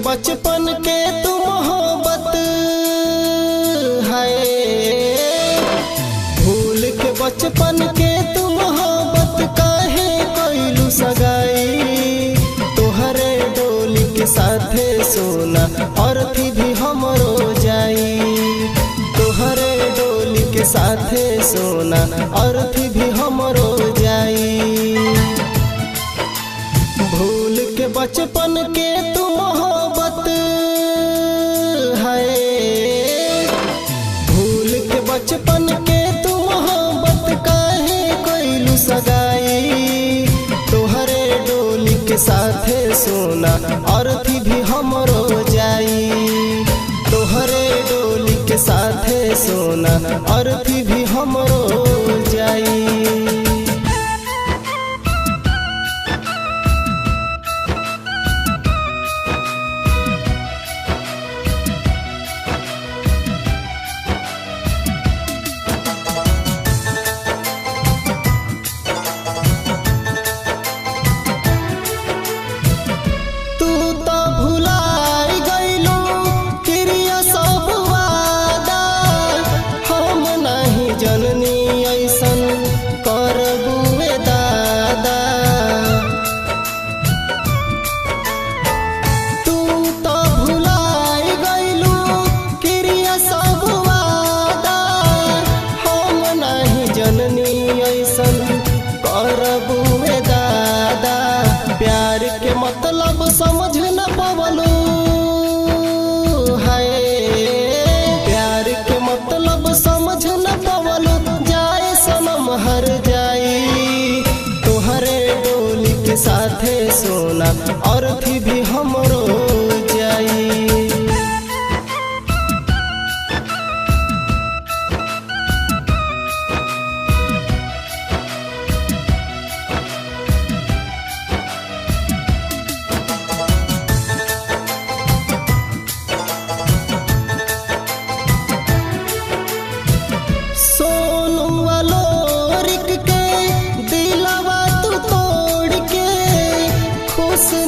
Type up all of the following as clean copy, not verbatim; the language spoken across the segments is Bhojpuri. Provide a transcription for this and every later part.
बचपन के तू मोहब्बत है, भूल के बचपन के तू मोहब्बत काहे कइलू सगाई। तोहरे डोली के साथे सोना अर्थी भी हमरो जाई, तोहरे डोली के साथे सोना अर्थी भी हमरो जाई। भूल के बचपन के तू मोहब्बत है, भूल के बचपन के तू मोहब्बत काहे कइलू सगाई। तोहरे डोली के साथे सोना अर्थी भी हमरो जाई, तोहरे डोली के साथे सोना अर्थी भी हमरो जाई। प्यार के मतलब समझ न पवलू है, प्यार के मतलब समझ न पवलू। जाए सनम हर जाई, तोहरे डोली के साथे सोना अर्थी भी हमरो जाई।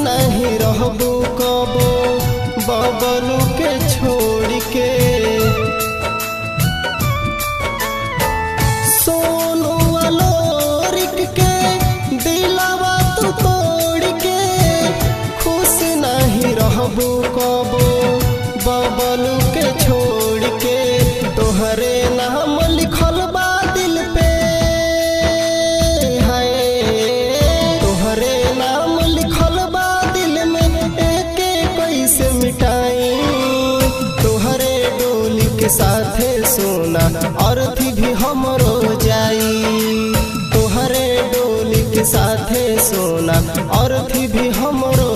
नहीं रहबू कबो बबलू के छोड़ के, सोनू वालोरिक के दिलवा तू तोड़ के। खुश नहीं रहबू कबो बबलू के छोड़ के, तोहरे नाम लिखल बा दिल पे है, तोहरे नाम लिखल बा कैसे मिटाई। तोहरे डोली के साथे सोना अर्थी भी हमरो जाई, तोहरे डोली के साथे सोना अर्थी भी हमरो